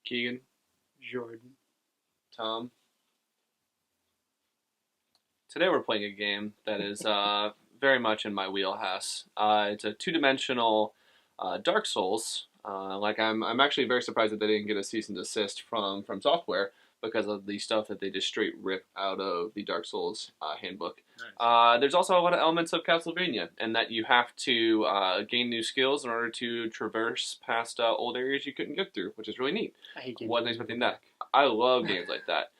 Keegan, Jordan, Tom. Today we're playing a game that is very much in my wheelhouse. It's a two-dimensional Dark Souls. I'm actually very surprised that they didn't get a cease and desist from software because of the stuff that they just straight rip out of the Dark Souls handbook. Nice. There's also a lot of elements of Castlevania, and that you have to gain new skills in order to traverse past old areas you couldn't get through, which is really neat. I hate games. Wasn't expecting that. I love games like that.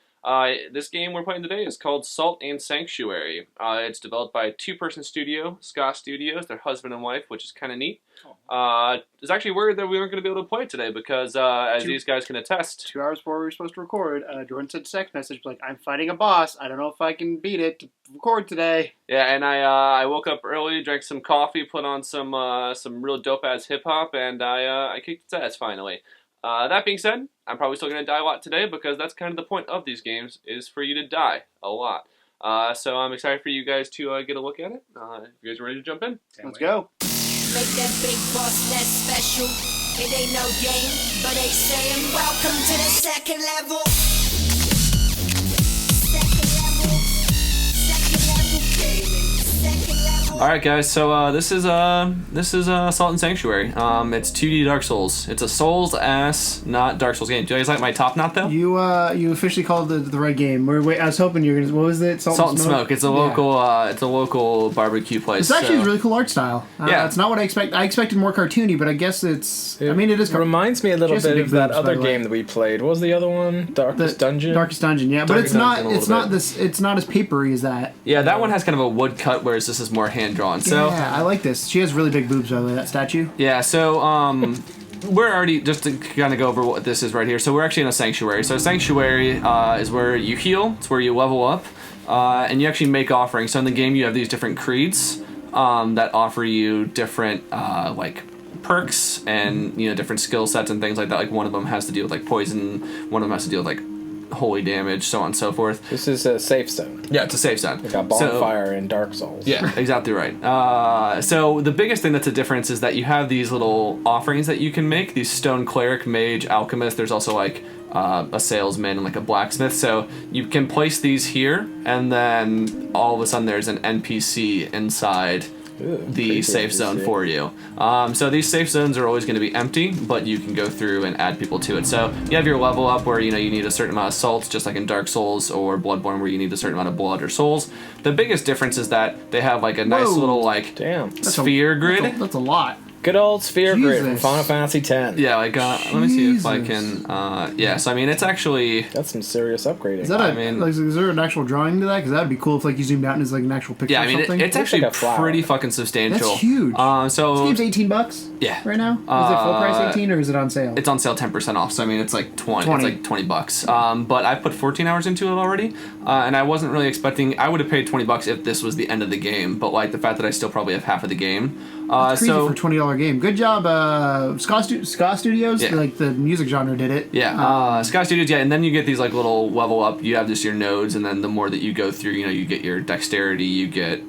This game we're playing today is called Salt and Sanctuary. It's developed by a two-person studio, Ska Studios, their husband and wife, which is kind of neat. It's actually worried that we weren't going to be able to play it today because, as these guys can attest... 2 hours before we were supposed to record, Jordan sent a text message like, I'm fighting a boss. I don't know if I can beat it to record today. Yeah, and I woke up early, drank some coffee, put on some real dope-ass hip-hop, and I kicked its ass finally. That being said, I'm probably still going to die a lot today because that's kind of the point of these games, is for you to die a lot. So I'm excited for you guys to get a look at it. If you guys are ready to jump in, let's go. Make that big boss less special. It ain't no game, but they saying welcome to the second level. Alright guys, so this is Salt and Sanctuary. It's 2D Dark Souls. It's a Souls-ass, not Dark Souls game. Do you guys like my top knot though? You officially called it the right game. I was hoping you were gonna. What was it? Salt and Smoke. It's a local barbecue place. It's actually a really cool art style. Yeah, it's not what I expect. I expected more cartoony, but I guess it is. Reminds me a little bit of that other game that we played. What was the other one? Darkest Dungeon. Darkest Dungeon, yeah, but it's not this. It's not as papery as that. Yeah, that one has kind of a wood cut, whereas this is more hand drawn. So yeah, I like this. She has really big boobs, by the way, that statue. Yeah, so we're already, just to kind of go over what this is right here, so we're actually in a sanctuary. So a sanctuary is where you heal, it's where you level up, and you actually make offerings. So in the game you have these different creeds that offer you different like perks and different skill sets and things like that. Like one of them has to deal with like poison, one of them has to deal with like holy damage, so on and so forth. This is a safe zone. Yeah, it's a safe zone. Like a bonfire in Dark Souls. Yeah, exactly right. So the biggest thing that's a difference is that you have these little offerings that you can make, these stone cleric, mage, alchemist. There's also like a salesman and like a blacksmith. So you can place these here, and then all of a sudden there's an NPC inside the safe zone for you. So these safe zones are always going to be empty, but you can go through and add people to it. So you have your level up where you need a certain amount of salts, just like in Dark Souls or Bloodborne, where you need a certain amount of blood or souls. The biggest difference is that they have like a nice little like sphere grid. That's a lot. Good old sphere grid from Final Fantasy X. Yeah, like let me see if I can. So I mean, it's actually that's some serious upgrading. Is that is there an actual drawing to that? Because that'd be cool if like you zoomed out and it's like an actual picture. Yeah, I mean, or something. It's actually like pretty fucking substantial. That's huge. So this game's $18. Yeah. Right now, is it full price 18 or is it on sale? It's on sale 10% off. So I mean, it's like 20. It's like $20. But I put 14 hours into it already, and I wasn't really expecting. I would have paid $20 if this was the end of the game. But like the fact that I still probably have half of the game. That's crazy for a $20 game. Good job, Ska Studios. Yeah. Like the music genre did it. Yeah, Ska Studios. Yeah, and then you get these like little level up. You have just your nodes, and then the more that you go through, you get your dexterity. You get,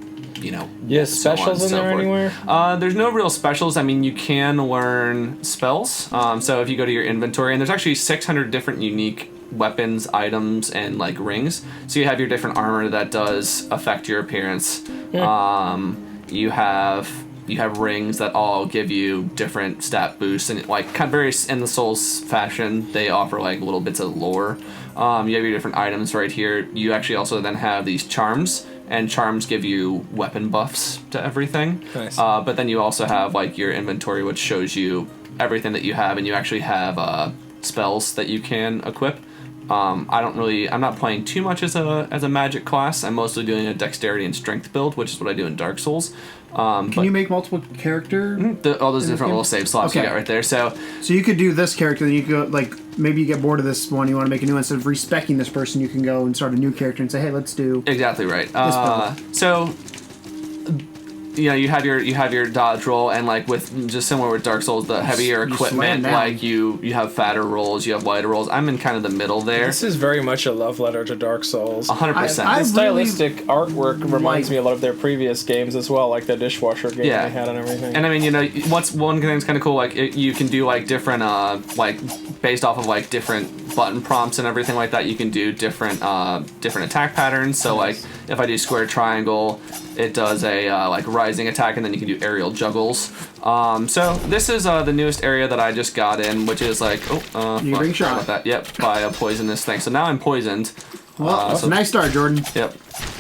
specials in there anywhere? There's no real specials. I mean, you can learn spells. So if you go to your inventory, and there's actually 600 different unique weapons, items, and like rings. So you have your different armor that does affect your appearance. Yeah. You have rings that all give you different stat boosts, and like kind of very in the Souls fashion, they offer like little bits of lore. You have your different items right here. You actually also then have these charms, and charms give you weapon buffs to everything. Nice. But then you also have like your inventory, which shows you everything that you have, and you actually have spells that you can equip. I'm not playing too much as a magic class. I'm mostly doing a dexterity and strength build, which is what I do in Dark Souls. Can you make multiple character? All those different little save slots you got right there. So you could do this character, then you could go, like, maybe you get bored of this one, you want to make a new one. Instead of respecing this person, you can go and start a new character and say, hey, let's do... Exactly right. This build. So you have your dodge roll, and like with just similar with Dark Souls, the heavier equipment, like you have fatter rolls, you have lighter rolls. I'm in kind of the middle there. This is very much a love letter to Dark Souls. 100%. The stylistic artwork reminds me a lot of their previous games as well, like the dishwasher game they had and everything. And I mean, what's one thing's kind of cool, like you can do like different, like based off of like different button prompts and everything like that. You can do different attack patterns. So like if I do square triangle, it does a like rising attack, and then you can do aerial juggles. So this is the newest area that I just got in, which is like you bring shot about that. Yep, by a poisonous thing. So now I'm poisoned. Well, so nice start, Jordan. Yep.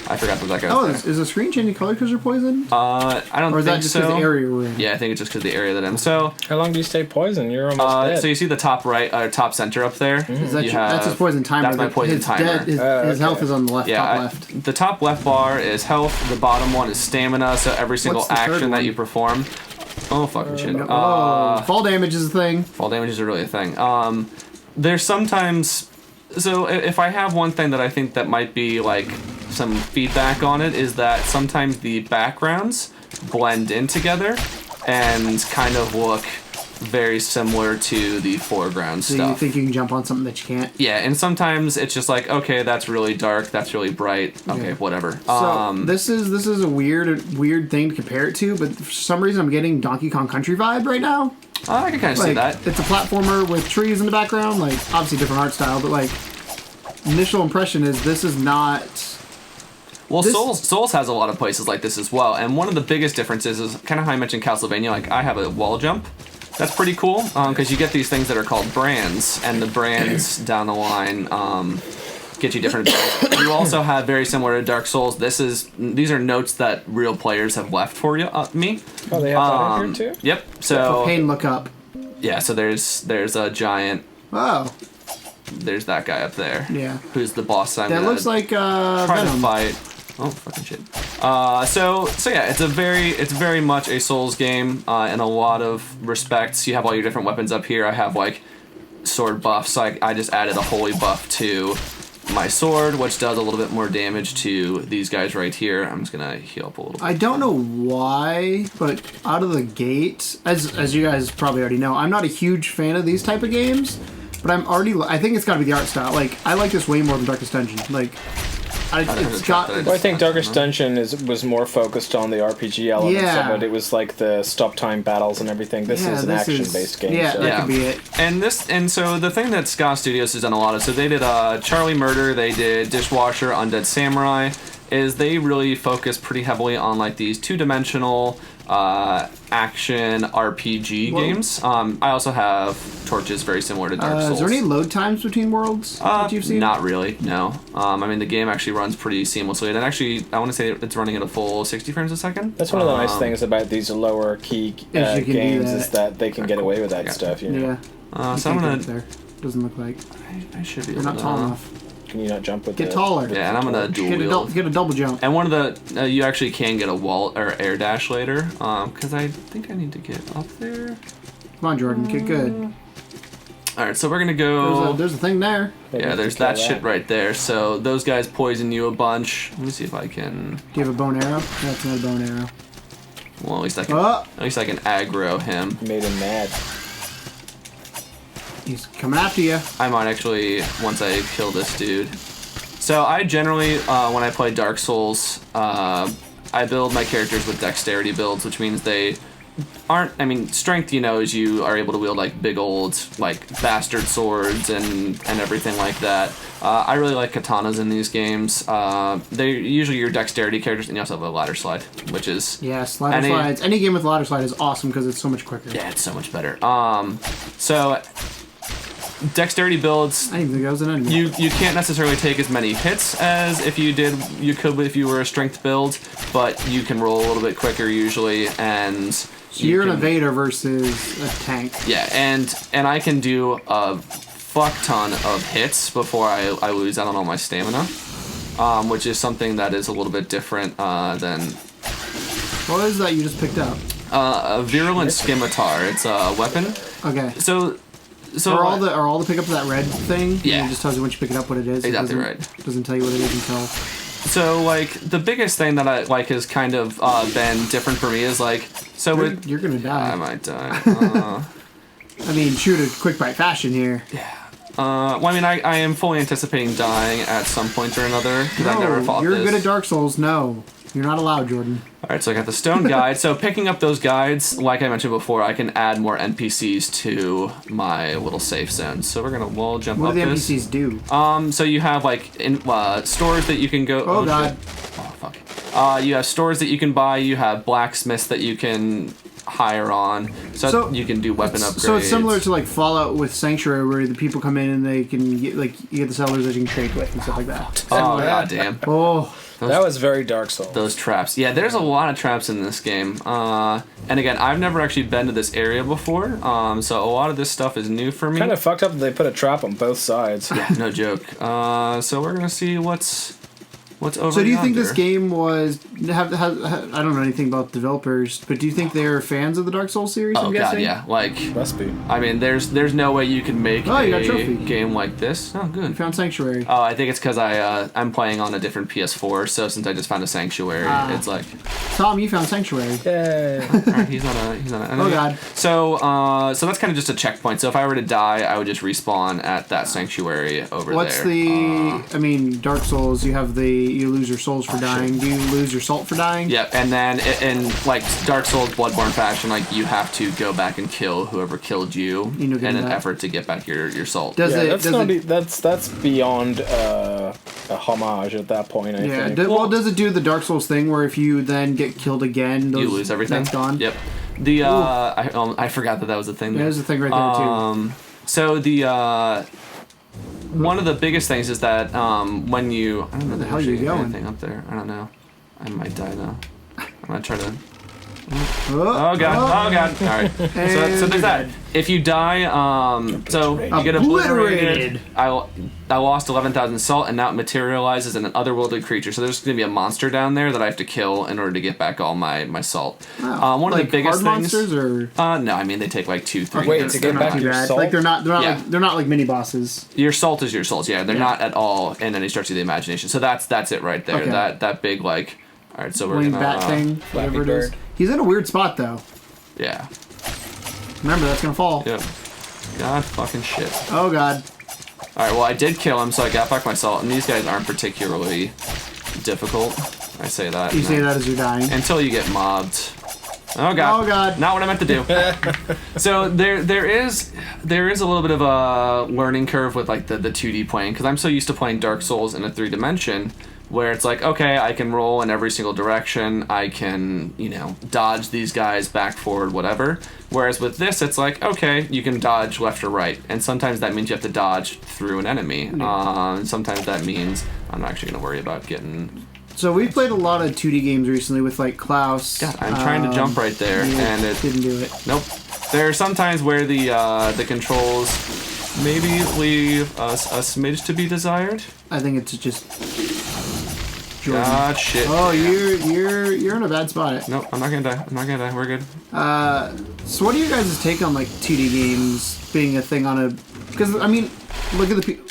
I forgot that guy. Oh, is the screen changing color because you're poisoned? I don't think so. Or is that just because the area we're in? Yeah, I think it's just because the area that I'm. So how long do you stay poisoned? You're almost dead. So you see the top right, top center up there. That's his poison timer. That's my poison timer. His health is on the left. Yeah, top left. The top left bar is health. The bottom one is stamina. So every single action that you perform. Oh fucking shit! Fall damage is a thing. Fall damage is really a thing. There's sometimes. So if I have one thing that I think that might be like some feedback on it is that sometimes the backgrounds blend in together and kind of look very similar to the foreground stuff. So you think you can jump on something that you can't? Yeah, and sometimes it's just like, okay, that's really dark, that's really bright, okay, whatever. So this is a weird thing to compare it to, but for some reason I'm getting Donkey Kong Country vibe right now. I can kind of see that. It's a platformer with trees in the background, like obviously different art style, but like initial impression is this is not. Well, Souls has a lot of places like this as well, and one of the biggest differences is kind of how I mentioned Castlevania. Like I have a wall jump. That's pretty cool because you get these things that are called brands, and the brands down the line get you different abilities. You also have very similar to Dark Souls. These are notes that real players have left for you. Me. Oh, they have that in here too. Yep. So pain look up. Yeah. So there's a giant. Oh. There's that guy up there. Yeah. Who's the boss? That looks like try Venom. to fight. Oh fucking shit. So yeah, it's very much a Souls game in a lot of respects. You have all your different weapons up here. I have like sword buffs. So I just added a holy buff to my sword, which does a little bit more damage to these guys right here. I'm just gonna heal up a little bit. I don't know why, but out of the gate, as you guys probably already know, I'm not a huge fan of these type of games. But I think it's got to be the art style. Like I like this way more than Darkest Dungeon. Like. I think Darkest Dungeon was more focused on the RPG elements of it. It was like the stop time battles and everything. This is an action-based game. Yeah, that could be it. And so the thing that Ska Studios has done a lot of, so they did Charlie Murder, they did Dishwasher, Undead Samurai, is they really focus pretty heavily on like these two-dimensional action RPG games. I also have Torches, very similar to Dark Souls. Is there any load times between worlds that you've seen? Not really, no. I mean, the game actually runs pretty seamlessly. And actually, I want to say it's running at a full 60 frames a second. That's one of the nice things about these lower key games is that they can get away with that stuff. You know? Yeah. So I'm gonna. There. Doesn't look like. I should be. You're not tall enough. Can you not jump with Get taller. Yeah, and I'm gonna dual wield. Get a double jump. And one of the you actually can get a wall or air dash later. Because I think I need to get up there. Come on, Jordan, get good. All right, so we're gonna go. There's a thing there. Yeah, there's that shit right there. So those guys poison you a bunch. Let me see if I can. Do you have a bone arrow? That's not a bone arrow. Well, at least I can. At least I can aggro him. Made him mad. He's coming after you. I might actually, once I kill this dude. So I generally, when I play Dark Souls, I build my characters with dexterity builds, which means they aren't, I mean, strength, is you are able to wield like big old, like bastard swords and everything like that. I really like katanas in these games. They're usually your dexterity characters, and you also have a ladder slide, which is... Yeah, ladder slides. Any game with ladder slide is awesome because it's so much quicker. Yeah, it's so much better. So... Dexterity builds. I didn't think that was an enemy. You can't necessarily take as many hits as if you could if you were a strength build, but you can roll a little bit quicker usually, and so you're an evader versus a tank. Yeah, and I can do a fuck ton of hits before I lose out on all my stamina, which is something that is a little bit different than. What is that you just picked up? A virulent scimitar. It's a weapon. Okay. So are all the pickups that red thing? Yeah. It just tells you once you pick it up what it is. Exactly right. Doesn't tell you what it is until. So like the biggest thing that I like has kind of been different for me is like you're gonna die. I might die. I mean, shoot a quick bite fashion here. Yeah. Well, I mean, I am fully anticipating dying at some point or another because I never fought you're this. good at Dark Souls. No, you're not allowed, Jordan. All right, so I got the stone guide. So picking up those guides, like I mentioned before, I can add more NPCs to my little safe zone. So we're gonna wall jump What up do the this. NPCs do? So you have like stores that you can go. Oh God. Shit. Oh fuck. You have stores that you can buy. You have blacksmiths that you can hire on, so you can do weapon upgrades. So it's similar to like Fallout with Sanctuary, where the people come in and they can get you get the sellers that you can trade with and stuff like that. Oh goddamn. Oh. That was very Dark Souls. Those traps. Yeah, there's a lot of traps in this game. And again, I've never actually been to this area before, so a lot of this stuff is new for me. Kind of fucked up that they put a trap on both sides. Yeah, no joke. So we're gonna see what's over. So do you think yonder. this game was I don't know anything about developers, but do you think they're fans of the Dark Souls series? Oh I'm god, guessing? yeah. Like, Must be. I mean, there's no way you can make Oh, you got a a trophy. game like this. Oh, You good. found Sanctuary. Oh, I think it's because I'm playing on a different PS4, so since I just found a Sanctuary, it's like, Tom, you found Sanctuary. Yay. alright, he's not an enemy. Oh god. So that's kind of just a checkpoint. So if I were to die, I would just respawn at that Sanctuary over What's there. the? I mean, Dark Souls. You lose your souls for dying. Do you lose your salt for dying? Yep, and then in like Dark Souls Bloodborne fashion, like you have to go back and kill whoever killed you You know, in an that. effort to get back your salt. Does Yeah, it? that's Does not. it? That's beyond a homage at that point. I Yeah. think. Does it do the Dark Souls thing where if you then get killed again, You lose everything. That's gone. Yep. The I forgot that was a thing. Yeah, there's a thing right there too. So the one of the biggest things is that when you I don't know the the hell you going? anything up there. I don't know. I might die though. I'm gonna try to. Oh Oh god! Oh god! All right. So there's that. If you die, so you get obliterated. I lost 11,000 salt, and now it materializes in an otherworldly creature. So there's gonna be a monster down there that I have to kill in order to get back all my salt. Wow. One of the biggest hard things. monsters or No, I mean they take like 2-3 Wait, hits. to They're get not back like- your salt? Like they're not Yeah. like mini bosses. Your salt is your salt. Yeah, they're not at all in any stretch of the imagination. So that's it right there. Okay. That big like. All right, so we're Winged gonna bat thing, whatever it is. bird. He's in a weird spot though. Yeah. Remember, that's gonna fall. Yep. God fucking shit. Oh god. All right, well I did kill him, so I got back my salt, and these guys aren't particularly difficult. I say that. You say that as you're dying. until you get mobbed. Oh god. Oh god. Not what I meant to do. So there is a little bit of a learning curve with like the 2D playing because I'm so used to playing Dark Souls in a 3-dimension where it's like, okay, I can roll in every single direction. I can, dodge these guys back, forward, whatever. Whereas with this, it's like, okay, you can dodge left or right. And sometimes that means you have to dodge through an enemy. Sometimes that means I'm not actually going to worry about getting... So we played a lot of 2D games recently with like Klaus. God, I'm trying to jump right there, and it didn't do it. Nope. There are some times where the controls maybe leave a smidge to be desired. I think it's just Jordan. God shit. Oh, you're in a bad spot. Nope, I'm not gonna die. We're good. So what do you guys' take on like 2D games being a thing on a? Because I mean, look at the people.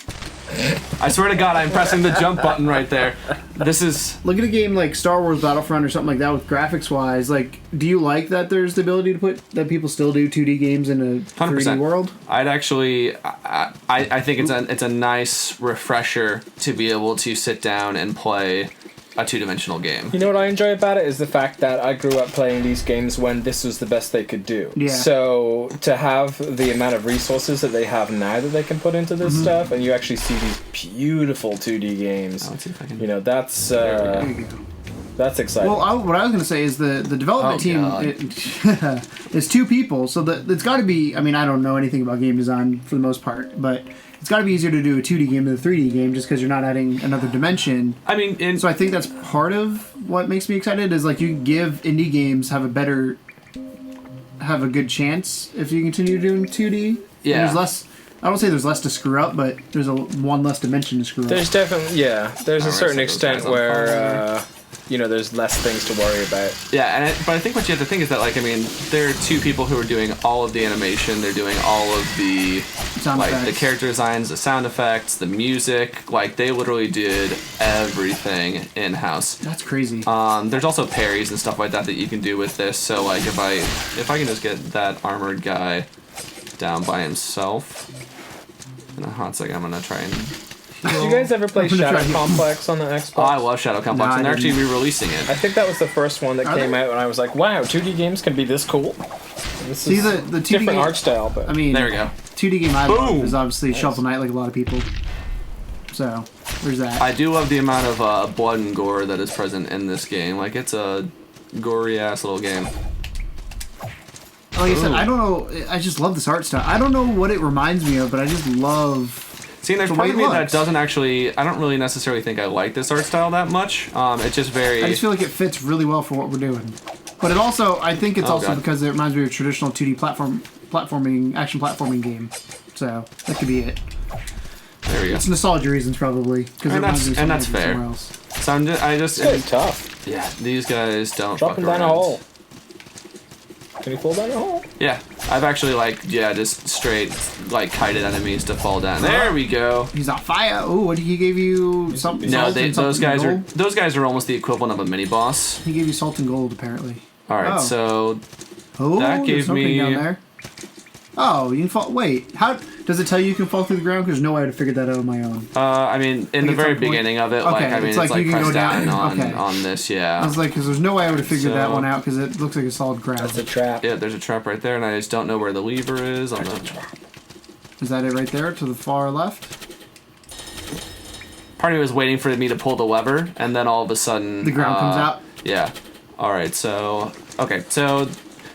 I swear to God, I'm pressing the jump button right there. This is... Look at a game like Star Wars Battlefront or something like that with graphics wise. Like, do you like that there's the ability to that people still do 2D games in a 3D 100%. world? I'd actually... I think it's a nice refresher to be able to sit down and play a 2-dimensional game. You know what I enjoy about it is the fact that I grew up playing these games when this was the best they could do. Yeah. So to have the amount of resources that they have now that they can put into this stuff, and you actually see these beautiful 2D games. Let's see if I can... That's that's exciting. Well, what I was going to say is the development team is 2 people, so it's got to be. I mean, I don't know anything about game design for the most part, but it's got to be easier to do a 2D game than a 3D game just because you're not adding another dimension. I mean, So I think that's part of what makes me excited is like you give indie games have a good chance if you continue doing 2D. Yeah. And there's less. I don't say there's less to screw up, but there's one less dimension to screw up. There's definitely there's a certain so those extent guys on where there's less things to worry about. yeah, but I think what you have to think is that, like, I mean, there are 2 people who are doing all of the animation. They're doing all of the Sound like effects. the character designs, the sound effects, the music. Like they literally did everything in house. That's crazy. There's also parries and stuff like that you can do with this. So like if I can just get that armored guy down by himself in a hot second, I'm gonna try and. Did you guys ever play Shadow Complex on the Xbox? Oh, I love Shadow Complex, and they're actually re-releasing it. I think that was the first one that came out, and I was like, "Wow, 2D games can be this cool." This See is the 2D different game, art style, but I mean, There we go. 2D game I love Boom! is obviously Shovel Knight, like a lot of people. So there's that. I do love the amount of blood and gore that is present in this game. Like it's a gory ass little game. Like I said, I don't know. I just love this art style. I don't know what it reminds me of, but I just love. See, there's part of me that doesn't actually. I don't really necessarily think I like this art style that much. It's just very. I just feel like it fits really well for what we're doing. But it also, I think it's also because it reminds me of a traditional 2D action platforming game. So that could be it. There we go. It's nostalgia reasons probably. And that's fair. So it's tough. Yeah, these guys don't. Dropping down a hole. Can you fall down a hole? Yeah, I've actually just straight kited enemies to fall down. There we go. He's on fire. Oh, what he gave you? Something. No, those guys are almost the equivalent of a mini boss. He gave you salt and gold apparently. All right, so that gave there's me. down there. Oh, you can fall. Wait, how does it tell you can fall through the ground? Because no way I would have figured that out on my own. I mean, in the very beginning of it, it's like you can press go down on this, yeah. I was like, because there's no way I would have figured that one out because it looks like a solid ground. That's a trap. Yeah, there's a trap right there, and I just don't know where the lever is. On the. Is that it right there to the far left? Part of me was waiting for me to pull the lever, and then all of a sudden The ground comes out. Yeah. All right. So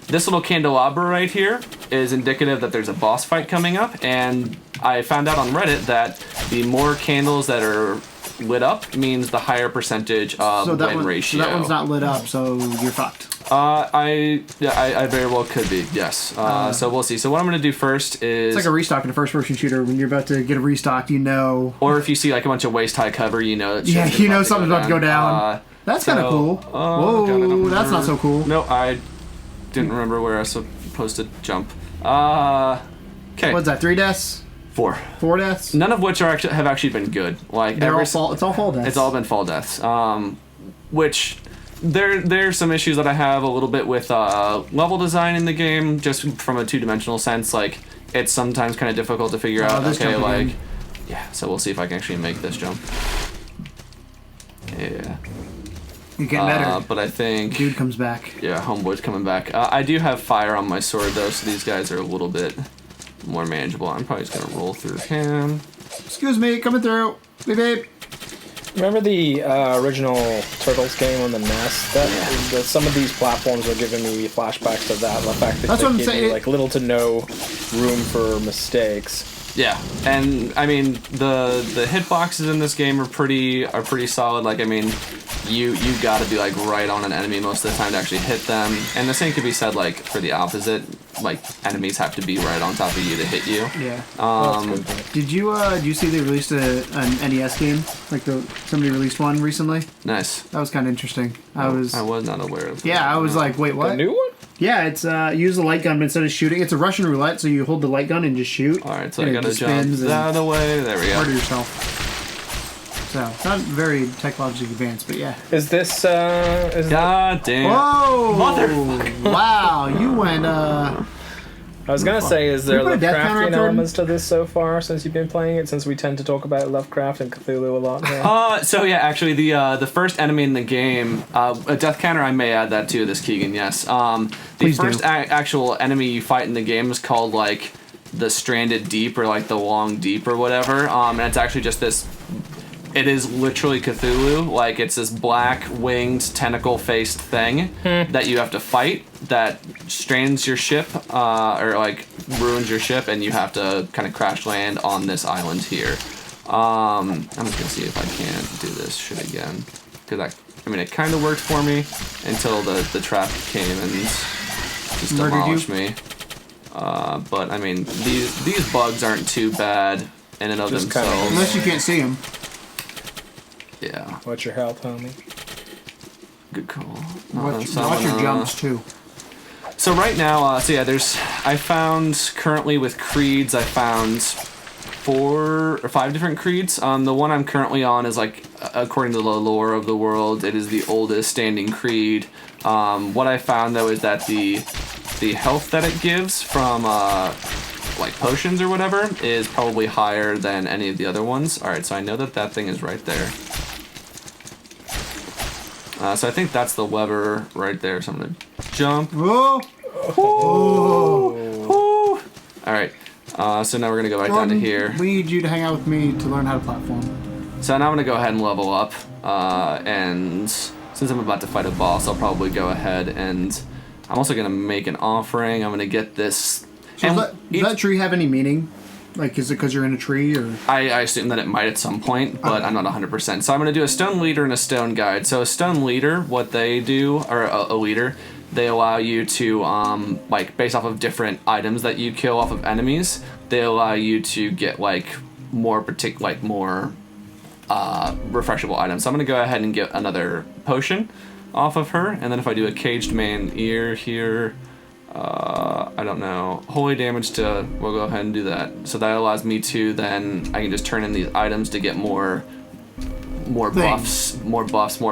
this little candelabra right here is indicative that there's a boss fight coming up, and I found out on Reddit that the more candles that are lit up means the higher percentage of win ratio. So that one's not lit up, so you're fucked. I very well could be, yes. So we'll see. So what I'm going to do first is... It's like a restock in a first-person shooter. When you're about to get a restock, you know... Or if you see like a bunch of waist-high cover, you know... That yeah, you know something's about to go down. That's kind of cool. Whoa, that's not so cool. No, I didn't remember where I was supposed to jump. Okay. What's that, 3 deaths? 4. 4 deaths? None of which have actually been good. Like it's all fall deaths. It's all been fall deaths. Which... There's some issues that I have a little bit with level design in the game, just from a 2-dimensional sense. Like, it's sometimes kind of difficult to figure out. Okay, like, yeah. So we'll see if I can actually make this jump. Yeah. You're getting better. But I think dude comes back. Yeah, homeboy's coming back. I do have fire on my sword though, so these guys are a little bit more manageable. I'm probably just gonna roll through him. Excuse me, coming through. Beep beep. Remember the original Turtles game on the NES? Some of these platforms are giving me flashbacks to that. The fact that they give you like little to no room for mistakes. Yeah, and I mean the hitboxes in this game are pretty solid. Like I mean, you got to be like right on an enemy most of the time to actually hit them. And the same could be said like for the opposite. Like enemies have to be right on top of you to hit you. Yeah. Did you see they released an NES game? Like somebody released one recently. Nice. That was kind of interesting. I was not aware of. Yeah, I was like, wait, what? The new one? Yeah, it's use the light gun, but instead of shooting, it's a Russian roulette. So you hold the light gun and just shoot. All right, so I gotta jump out of the way. There we go. Murder yourself. So it's not very technologically advanced, but yeah. Is this? God damn! Whoa! Motherfucker! Wow, you went. I was gonna say, is there Lovecraftian elements to this so far since you've been playing it? Since we tend to talk about Lovecraft and Cthulhu a lot here. So yeah, actually the first enemy in the game, a death counter. I may add that to this, Keegan. Yes. The first actual enemy you fight in the game is called like the Stranded Deep or like the Long Deep or whatever. And it's actually just this. It is literally Cthulhu. Like, it's this black, winged, tentacle-faced thing that you have to fight that strains your ship, or, like, ruins your ship, and you have to kind of crash land on this island here. I'm just gonna see if I can't do this shit again. Because, I mean, it kind of worked for me until the trap came and just demolished me. But, I mean, these bugs aren't too bad in and of themselves. Unless you can't see them. Yeah. Watch your health, homie. Good call. Watch your jumps too. So right now, I found currently with creeds, I found 4 or 5 different creeds. The one I'm currently on is like, according to the lore of the world, it is the oldest standing creed. What I found though is that the health that it gives from like potions or whatever is probably higher than any of the other ones. All right, so I know that thing is right there. So I think that's the lever right there. So I'm gonna jump. Whoa! Woo! All right. So now we're gonna go right down to here. We need you to hang out with me to learn how to platform. So now I'm gonna go ahead and level up. And since I'm about to fight a boss, I'll probably go ahead and I'm also gonna make an offering. I'm gonna get this. So does that tree have any meaning? Like, is it because you're in a tree, or? I assume that it might at some point, but I'm not 100%. So I'm going to do a stone leader and a stone guide. So a stone leader, what they do, or a leader, they allow you to, like, based off of different items that you kill off of enemies, they allow you to get, like, more refreshable items. So I'm going to go ahead and get another potion off of her, and then if I do a caged man ear here... I don't know. Holy damage to... We'll go ahead and do that. So that allows me to then... I can just turn in these items to get more buffs, more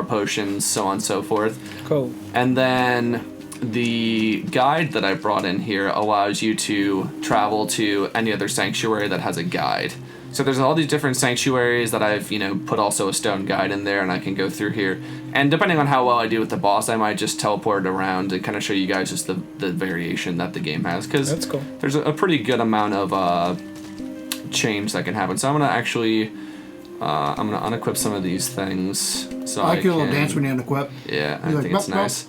potions, so on and so forth. Cool. And then the guide that I brought in here allows you to travel to any other sanctuary that has a guide. So there's all these different sanctuaries that I've, put also a stone guide in there, and I can go through here. And depending on how well I do with the boss, I might just teleport around and kind of show you guys just the variation that the game has. Because that's cool. There's a pretty good amount of change that can happen. So I'm going to actually... I'm going to unequip some of these things. So I like your little dance when you unequip. Yeah, I think it's nice.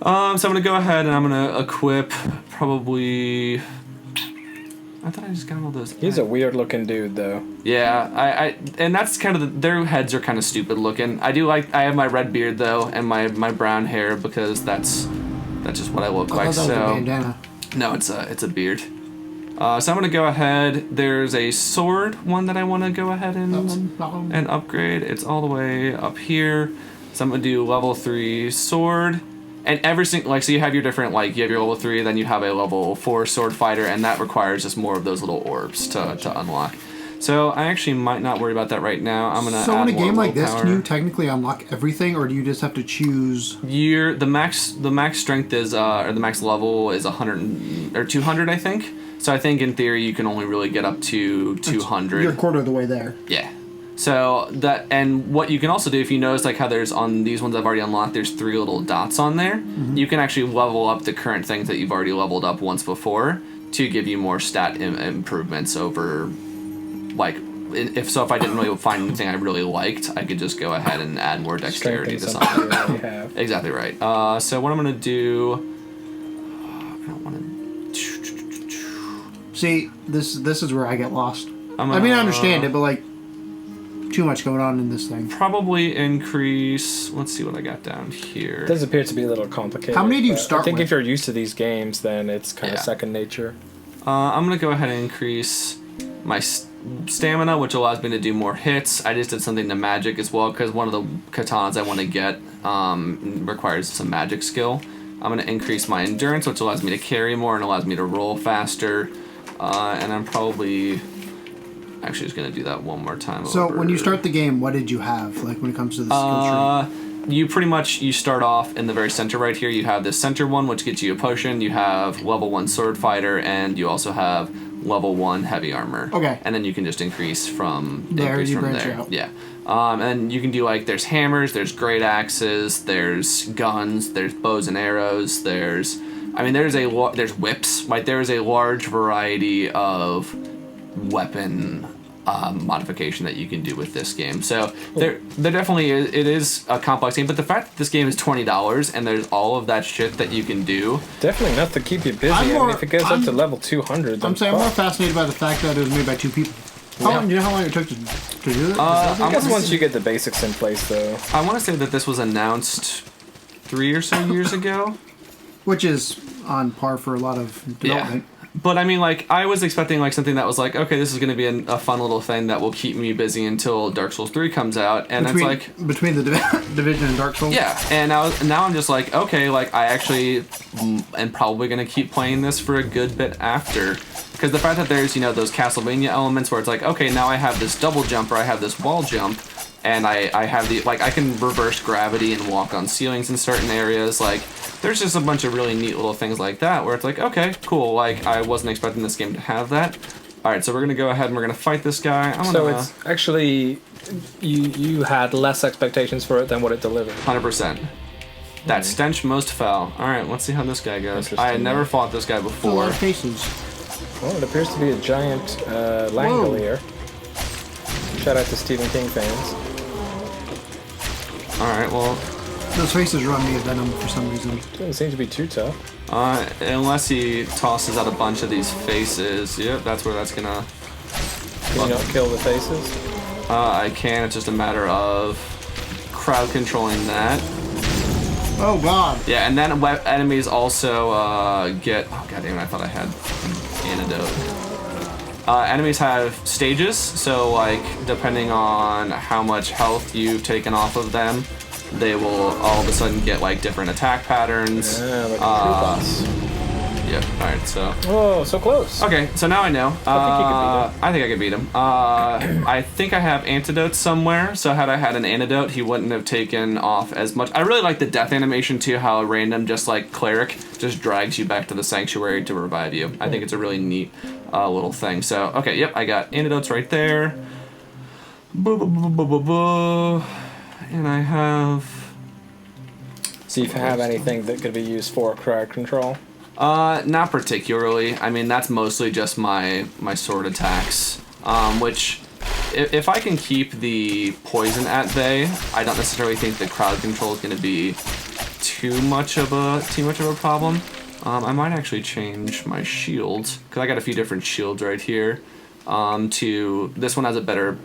So I'm going to go ahead and I'm going to equip probably... I thought I just got all those. He's a weird looking dude, though. Yeah, and that's kind of their heads are kind of stupid looking. I have my red beard though, and my brown hair because that's just what I look like. That was a bandana. No, it's a beard. So I'm gonna go ahead. There's a sword one that I want to go ahead and upgrade. It's all the way up here. So I'm gonna do level 3 sword. And every single, so you have your different, you have your level 3, then you have a level 4 sword fighter, and that requires just more of those little orbs to unlock. So I actually might not worry about that right now. I'm gonna. So add in a game like this, power. can you technically unlock everything, or do you just have to choose? The max strength is, or the max level is 100 or 200, I think. So I think in theory you can only really get up to 200. You're a quarter of the way there. Yeah. So that, and what you can also do, if you notice how there's on these ones I've already unlocked, there's 3 little dots on there. Mm-hmm. You can actually level up the current things that you've already leveled up once before to give you more stat improvements over, if I didn't really find anything I really liked, I could just go ahead and add more dexterity to something. Exactly right. So what I'm gonna do, I don't want to. See, this is where I get lost. I understand it, but too much going on in this thing. Probably increase. Let's see what I got down here. It does appear to be a little complicated. How many do you start I think with? if you're used to these games, then it's kind of second nature. I'm going to go ahead and increase my stamina, which allows me to do more hits. I just did something to magic as well, because one of the katanas I want to get requires some magic skill. I'm going to increase my endurance, which allows me to carry more and allows me to roll faster. And I'm probably... Actually, just gonna do that one more time. So when you start the game, what did you have? When it comes to the skill tree? You start off in the very center right here. You have this center one, which gets you a potion. You have level 1 sword fighter, and you also have level 1 heavy armor. Okay. And then you can just increase from there. Out. Yeah. And you can do there's hammers, there's great axes, there's guns, there's bows and arrows, there's whips. There is a large variety of weapon modification that you can do with this game. So there definitely is, it is a complex game, but the fact that this game is $20 and there's all of that shit that you can do, definitely enough to keep you busy. If it goes up to level 200, I'm more fascinated by the fact that it was made by 2 people. Do you know how long it took to do it? I guess once you get the basics in place, though. I want to say that this was announced 3 or so years ago, which is on par for a lot of development. Yeah. But I mean, like, I was expecting like something that was like, okay, this is going to be a fun little thing that will keep me busy until Dark Souls 3 comes out, and it's like between the Division and Dark Souls. Yeah, and now I'm just like, okay, like I actually am probably going to keep playing this for a good bit after, because the fact that there's those Castlevania elements where it's like, okay, now I have this double jump or I have this wall jump, and I have I can reverse gravity and walk on ceilings in certain areas, like. There's just a bunch of really neat little things like that where it's like, okay, cool, like I wasn't expecting this game to have that. Alright, so we're gonna go ahead and we're gonna fight this guy. So it's actually you had less expectations for it than what it delivered. 100%. That stench most foul. Alright, let's see how this guy goes. I had never fought this guy A lot before. of faces. Well, it appears to be a giant Langolier. Shout out to Stephen King fans. Alright, well, Those faces run me a venom for some reason. Doesn't seem to be too tough. unless he tosses out a bunch of these faces. Yep, that's where that's gonna... Can you not kill the faces? I can, it's just a matter of crowd controlling that. Oh god. Yeah, and then enemies also get... Oh god damn it, I thought I had an antidote. Enemies have stages, so like depending on how much health you've taken off of them, they will all of a sudden get like different attack patterns. Yeah, like a boss. Yep. All right. So. Oh, so close. Okay, so now I know. I think you could beat him. I think I could beat him. I think I have antidotes somewhere. So had I had an antidote, he wouldn't have taken off as much. I really like the death animation too. How a random, just like cleric, just drags you back to the sanctuary to revive you. I think it's a really neat little thing. So okay, yep, I got antidotes right there. And I have. See if you have anything that could be used for crowd control. Not particularly. I mean, that's mostly just my sword attacks. Which, if I can keep the poison at bay, I don't necessarily think the crowd control is going to be too much of a problem. I might actually change my shields because I got a few different shields right here. To this one has a better.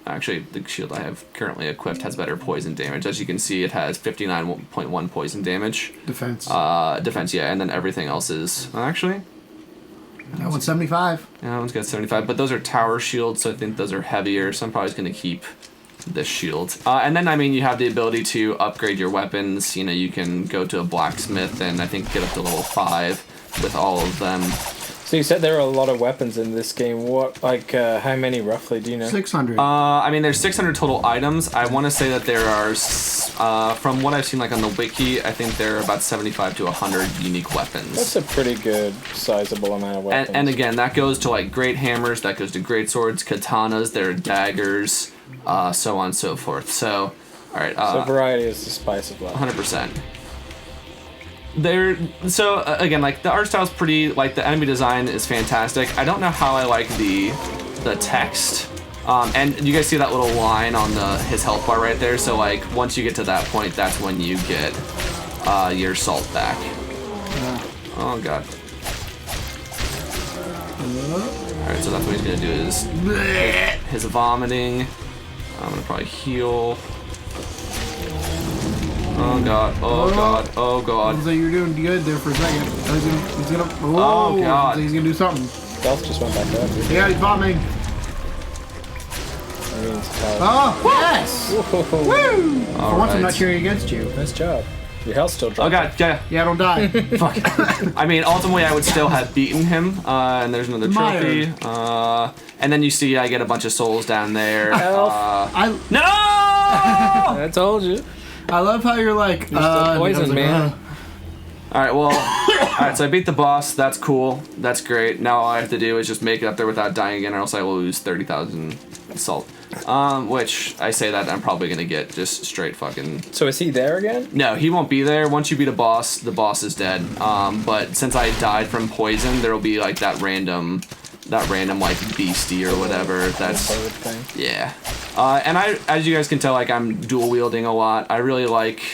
Actually, the shield I have currently equipped has better poison damage. As you can see, it has 59.1 poison damage. Defense. Defense, yeah, and then everything else is... Actually... That one's 75. Yeah, that one's got 75, but those are tower shields, so I think those are heavier, so I'm probably just going to keep this shield. And then, I mean, you have the ability to upgrade your weapons. You know, you can go to a blacksmith and I think get up to level 5 with all of them. So you said there are a lot of weapons in this game. What, like, how many roughly, do you know? 600. I mean, there's 600 total items. I want to say that there are, from what I've seen, like, on the wiki, I think there are about 75 to 100 unique weapons. That's a pretty good, sizable amount of weapons. And again, that goes to, like, great hammers, that goes to great swords, katanas, there are daggers, so on and so forth. So, alright. So variety is the spice of life. 100%. Again, like, the art style's pretty, like, the enemy design is fantastic. I don't know how I like the text. And you guys see that little line on his health bar right there? So, like, once you get to that point, that's when you get your salt back. Oh, God. Alright, so that's what he's gonna do is his vomiting. I'm gonna probably heal. Oh god, oh god, oh god. So you're doing good there for a second. He's gonna oh god. He's gonna do something. Health just went back up. Yeah, he's vomiting. Oh, yes! Woo! For once I'm not cheering against you. Nice job. Your health still dropped. Oh god, yeah. Yeah, don't die. Fuck. I mean, ultimately I would still have beaten him. And there's another trophy. And then you see I get a bunch of souls down there. No! I told you. I love how you're like, you're still poisoned, man. Alright, well, alright, so I beat the boss. That's cool. That's great. Now all I have to do is just make it up there without dying again, or else I will lose 30,000 salt. Which, I say that I'm probably gonna get just straight fucking... So is he there again? No, he won't be there. Once you beat a boss, the boss is dead. But since I died from poison, there'll be like that random like beastie or whatever. That's thing. Yeah. And as you guys can tell, like I'm dual wielding a lot. I really like.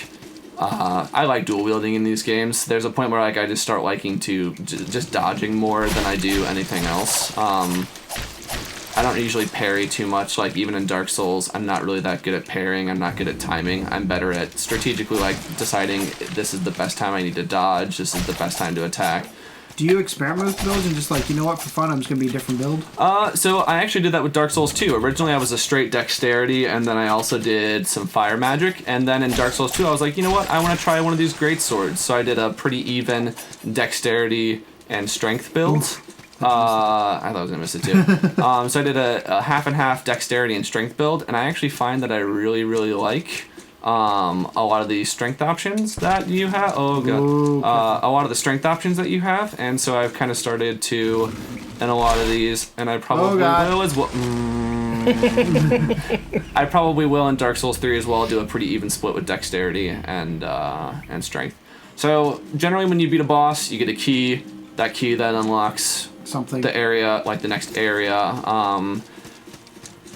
I like dual wielding in these games. There's a point where like I just start liking to just dodging more than I do anything else. I don't usually parry too much. Like even in Dark Souls, I'm not really that good at parrying. I'm not good at timing. I'm better at strategically like deciding this is the best time I need to dodge. This is the best time to attack. Do you experiment with builds and just like, you know what, for fun, I'm just gonna be a different build? So I actually did that with Dark Souls 2. Originally I was a straight dexterity, and then I also did some fire magic, and then in Dark Souls 2 I was like, you know what, I want to try one of these great swords. So I did a pretty even dexterity and strength build. I thought I was gonna miss it too. So I did a half and half dexterity and strength build, and I actually find that I really, really like a lot of the strength options that you have. Oh god. A lot of the strength options that you have, and so I've kind of started to, in a lot of these, and I probably will as well. I probably will in Dark Souls 3 as well. Do a pretty even split with dexterity and strength. So generally, when you beat a boss, you get a key. That key then unlocks Something. the area, like the next area.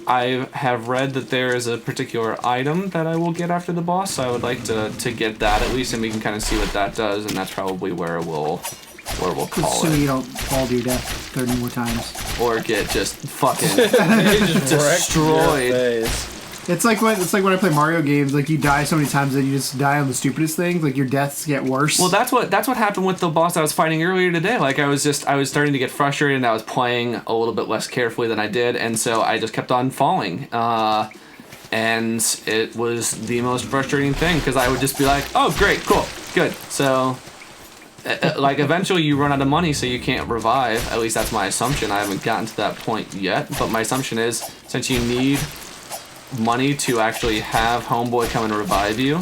I have read that there is a particular item that I will get after the boss, so I would like to get that at least, and we can kind of see what that does, and that's probably where we'll call Assuming it. you don't fall to your death 30 more times. Or get just fucking Just destroyed. It's like when I play Mario games, like you die so many times that you just die on the stupidest things, like your deaths get worse. Well, that's what happened with the boss I was fighting earlier today. Like I was starting to get frustrated, and I was playing a little bit less carefully than I did, and so I just kept on falling. And it was the most frustrating thing because I would just be like, "Oh, great, cool, good." So, like eventually you run out of money, so you can't revive. At least that's my assumption. I haven't gotten to that point yet, but my assumption is since you need money to actually have Homeboy come and revive you,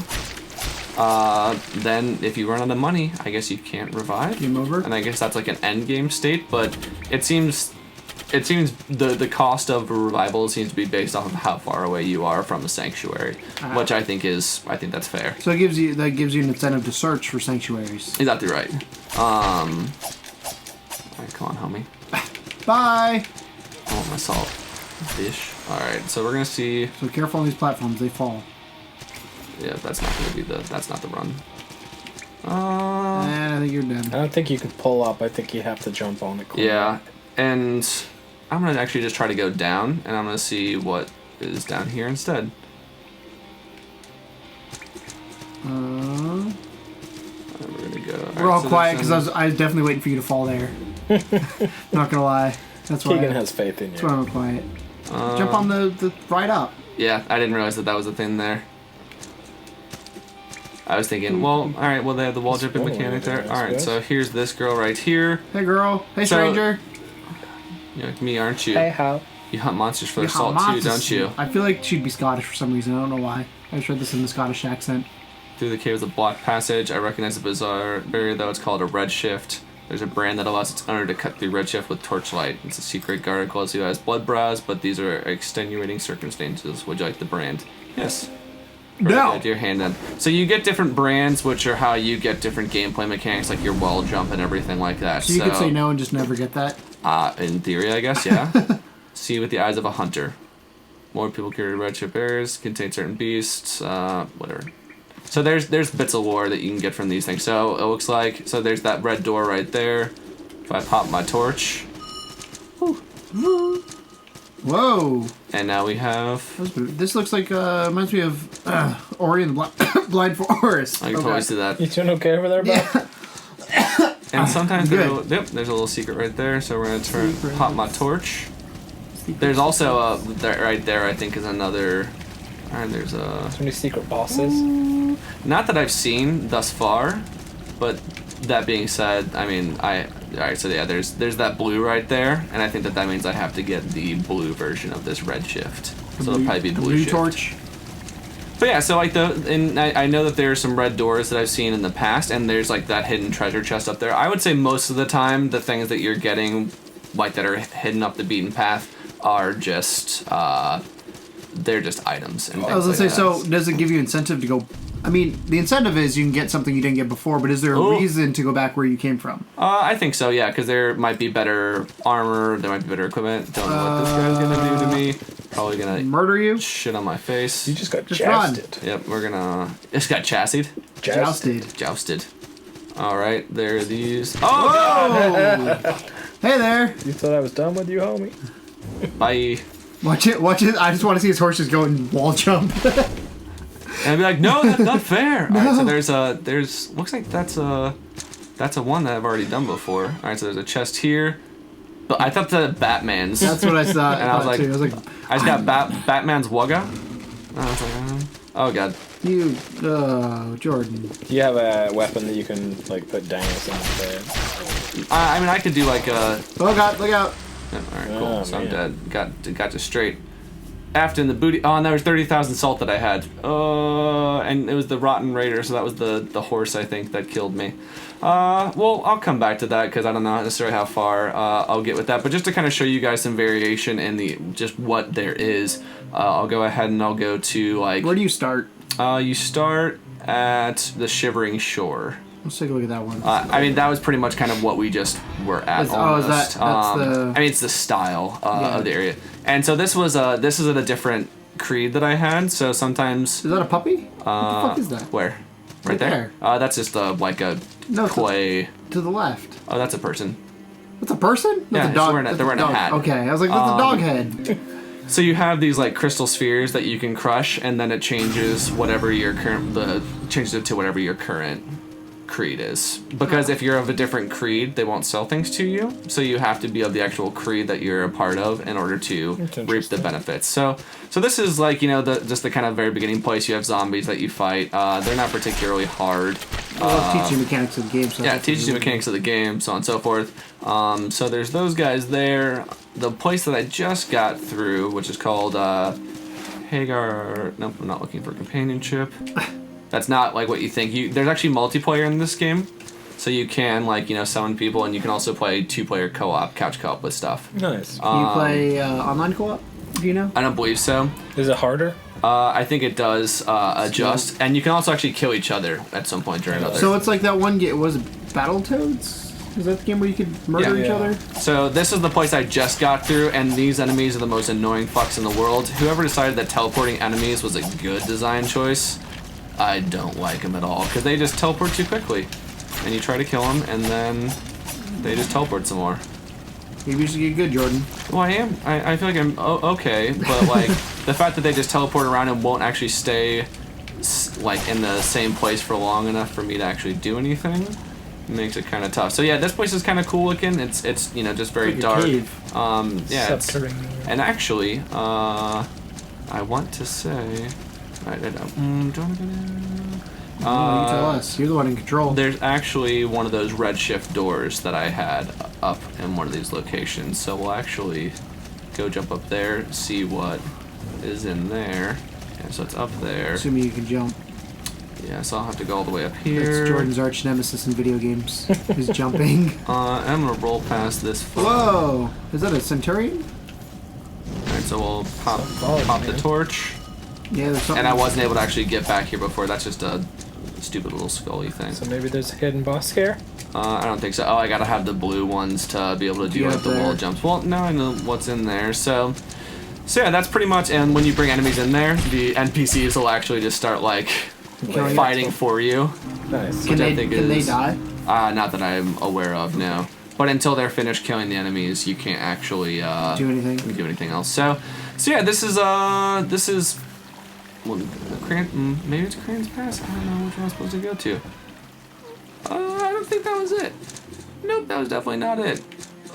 then if you run out of money, I guess you can't revive. Game over. And I guess that's like an end game state, but it seems the cost of a revival seems to be based off of how far away you are from the sanctuary, which I think that's fair. So that gives you an incentive to search for sanctuaries. Exactly right. Alright, come on, homie. Bye. I want my salt dish. Alright, so we're gonna see. So careful on these platforms, they fall. Yeah, that's not the run. And I think you're dead. I don't think you can pull up. I think you have to jump on the corner. Yeah, and I'm gonna actually just try to go down, and I'm gonna see what is down here instead. And we're gonna go. We're all quiet because I was definitely waiting for you to fall there. Not gonna lie. That's why. Keegan has faith in you. That's why I'm quiet. Jump on the right up. Yeah, I didn't realize that was a thing there. I was thinking, well, alright, well, they have the wall jumping mechanic there. Alright, so here's this girl right here. Hey, girl. Hey, So- stranger. You're like me, aren't you? Hey, how? You hunt monsters for their Yeah, salt too, monsters. don't you? I feel like she'd be Scottish for some reason. I don't know why. I just read this in the Scottish accent. Through the caves of block passage, I recognize the bizarre barrier, though it's called a redshift. There's a brand that allows its owner to cut through redshift with torchlight. It's a secret guard close who has blood brows, but these are extenuating circumstances. Would you like the brand? Yes. No. Your hand in. So you get different brands, which are how you get different gameplay mechanics, like your wall jump and everything like that. So you could say no and just never get that? In theory, I guess, yeah. See with the eyes of a hunter. More people carry redshift bears, contain certain beasts, whatever. So there's bits of lore that you can get from these things. So it looks like, so there's that red door right there. If I pop my torch. Whoa. And now we have... This looks like, reminds me of Ori and the Blind Forest. I can totally see that. You doing okay over there, bro? Yeah. And sometimes Good. there's a little secret right there. So we're going to pop my torch. There's also, right there, I think, is another... Alright, there's a... So many secret bosses. Not that I've seen thus far, but that being said, I mean, alright, so yeah, there's that blue right there, and I think that means I have to get the blue version of this red shift. So it'll probably be blue shift. torch. But yeah, so like I know that there's some red doors that I've seen in the past, and there's like that hidden treasure chest up there. I would say most of the time, the things that you're getting, like that are hidden up the beaten path, are just they're just items. And I was gonna things say, like that. so does it give you incentive to go? I mean, the incentive is you can get something you didn't get before, but is there a reason to go back where you came from? I think so, yeah, because there might be better armor, there might be better equipment. Don't know what this guy's gonna do to me. Probably gonna Murder you? shit on my face. You just got Just run. jousted. Yep, we're gonna. It's got chassied. Jousted. All right, there are these. Oh God! Whoa! Hey there! You thought I was done with you, homie? Bye. Watch it! I just want to see his horses go and wall jump. And I'd be like, no, that's not fair. All right, so there's looks like that's a That's a one that I've already done before. All right, so there's a chest here. But I thought the Batman's. That's what I thought. And I was like, too. I was like, I just got Batman's Wugga. I was like, oh god. you, Jordan. Do you have a weapon that you can like put dangles in? I mean, I could do like a. Oh god, look out! Yeah, all right, cool. Oh, So I'm man. dead. Got just straight. After in the booty. Oh, and there was 30,000 salt that I had. And it was the Rotten Raider, so that was the horse I think that killed me. Well, I'll come back to that because I don't know necessarily how far I'll get with that. But just to kind of show you guys some variation in the just what there is, I'll go ahead and I'll go to like. Where do you start? You start at the Shivering Shore. Let's take a look at that one. I mean, that was pretty much kind of what we just were at. Is Almost. that- that's the- I mean, it's the style Yeah. of the area, and so this is at a different creed that I had. So sometimes Is that a puppy? What the fuck is that? where, right Right there. That's just like a No, it's clay. To the left. Oh, that's a person. That's a person? Yeah, That's a it's dog. wearing a- That's they're wearing a dog. hat. Okay, I was like, that's a dog head. So you have these like crystal spheres that you can crush, and then it changes whatever your changes it to whatever your current creed is. Because if you're of a different creed, they won't sell things to you. So you have to be of the actual creed that you're a part of in order to reap the interesting. benefits. So this is like just the kind of very beginning place. You have zombies that you fight. They're not particularly hard. Well, teach you mechanics of the game. So Yeah, it teaches you mechanics of the game, so on and so forth. So there's those guys there. The place that I just got through, which is called Hagar. Nope, I'm not looking for companionship. That's not like what you think. There's actually multiplayer in this game, so you can summon people, and you can also play 2-player co-op, couch co-op with stuff. Nice. Can you play online co-op? Do you know? I don't believe so. Is it harder? I think it does adjust, and you can also actually kill each other at some point during another. So it's like that one game. Was it Battletoads? Is that the game where you could murder each Yeah. other? So this is the place I just got through, and these enemies are the most annoying fucks in the world. Whoever decided that teleporting enemies was a good design choice, I don't like them at all, because they just teleport too quickly. And you try to kill them, and then they just teleport some more. Maybe you should get good, Jordan. Well, I am. I feel like I'm okay, but like the fact that they just teleport around and won't actually stay like in the same place for long enough for me to actually do anything makes it kind of tough. So yeah, this place is kind of cool looking. It's just very Like a dark. cave. Yeah. Subterranean. And actually, I want to say, do I want to go there? Oh, you tell us. You're the one in control. There's actually one of those redshift doors that I had up in one of these locations. So we'll actually go jump up there, see what is in there. Yeah, so it's up there. Assuming you can jump. Yeah, so I'll have to go all the way up here. That's Jordan's arch nemesis in video games. Is jumping. I'm gonna roll past this. Whoa! Is that a Centurion? Alright, so we'll pop the man. torch. Yeah, there's something. And I wasn't able to actually get back here before. That's just a stupid little scully thing. So maybe there's a hidden boss here? I don't think so. Oh, I gotta have the blue ones to be able to do Yeah, like the there. wall jumps. Well, now I know what's in there. So yeah, that's pretty much. And when you bring enemies in there, the NPCs will actually just start like Killing fighting for you. Nice. Can I they think die? Not that I'm aware of, no. But until they're finished killing the enemies, you can't actually Do anything? do anything else. So yeah, this is well, maybe it's Crane's Pass. I don't know which one I'm supposed to go to. I don't think that was it. Nope, that was definitely not it.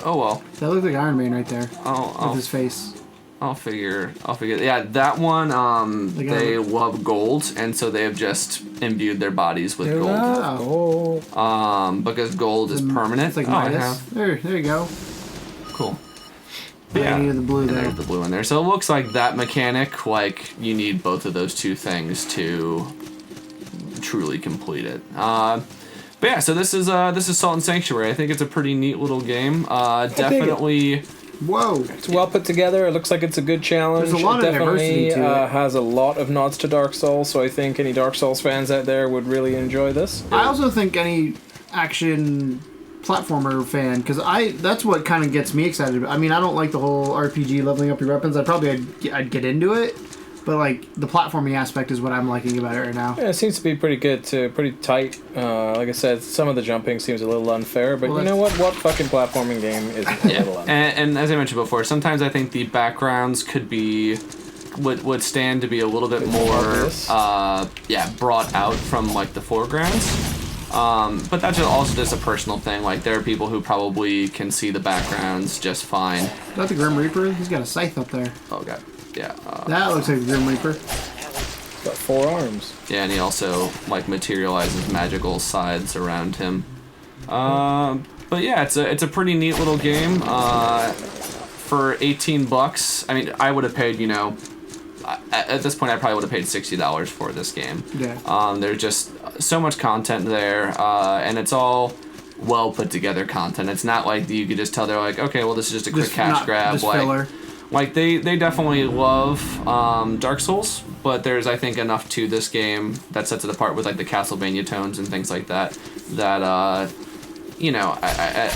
Oh well. That looks like Iron Man right there. I'll With his face. I'll figure. Yeah, that one. They love gold, and so they have just imbued their bodies with gold. Oh. Because gold is permanent. It's like Oh, I Midas. have. There you go. Cool. Yeah. I needed the blue And there. there's the blue in there. So it looks like that mechanic, like you need both of those two things to truly complete it. But yeah, so this is Salt and Sanctuary. I think it's a pretty neat little game. Definitely. Whoa! It's well put together. It looks like it's a good challenge. There's a lot it of diversity definitely to it. has a lot of nods to Dark Souls, so I think any Dark Souls fans out there would really enjoy this. I also think any action platformer fan, because that's what kind of gets me excited. I mean, I don't like the whole RPG leveling up your weapons. I'd get into it, but like the platforming aspect is what I'm liking about it right now. Yeah, it seems to be pretty good too, pretty tight. Like I said, some of the jumping seems a little unfair, but Well, you know what? What fucking platforming game is a little unfair? And as I mentioned before, sometimes I think the backgrounds would stand to be a little bit more obvious. brought out from like the foregrounds. But that's also just a personal thing. Like, there are people who probably can see the backgrounds just fine. Is that the Grim Reaper? He's got a scythe up there. Oh, God. Yeah. That looks like a Grim Reaper. Got 4 arms. Yeah, and he also, like, materializes magical sides around him. But yeah, it's a pretty neat little game. For $18, I mean, I would have paid, at this point, I probably would have paid $60 for this game. Yeah. There's just so much content there, and it's all well put together content. It's not like you could just tell they're like, okay, well, this is just a quick cash grab. Just filler. Like they definitely love Dark Souls, but there's, I think, enough to this game that sets it apart with like the Castlevania tones and things like that. That I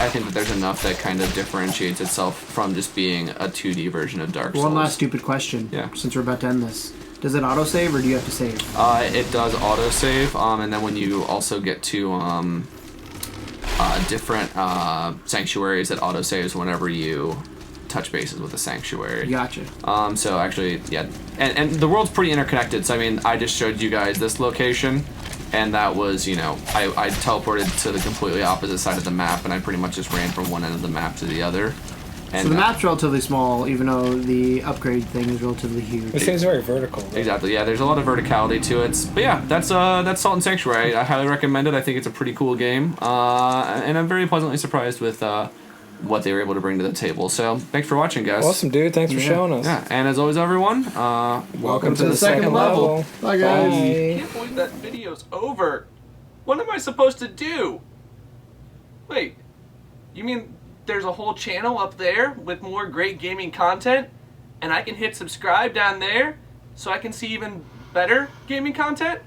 think that there's enough that kind of differentiates itself from just being a 2D version of Dark Souls. One last stupid question. Yeah. Since we're about to end this, does it autosave or do you have to save? It does autosave, and then when you also get to different sanctuaries, it autosaves whenever you touch bases with a sanctuary. Gotcha. So actually, yeah, and the world's pretty interconnected. So I mean, I just showed you guys this location, and that was, I teleported to the completely opposite side of the map, and I pretty much just ran from one end of the map to the other. And so the map's relatively small, even though the upgrade thing is relatively huge. This thing's very vertical. Though. Exactly. Yeah, there's a lot of verticality to it. But yeah, that's Salt and Sanctuary. I highly recommend it. I think it's a pretty cool game, and I'm very pleasantly surprised with what they were able to bring to the table. So thanks for watching, guys. Awesome, dude. Thanks for showing us. Yeah, and as always, everyone, welcome to the second level. Bye, guys. Bye. I can't believe that video's over. What am I supposed to do? Wait, you mean there's a whole channel up there with more great gaming content, and I can hit subscribe down there so I can see even better gaming content?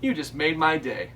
You just made my day.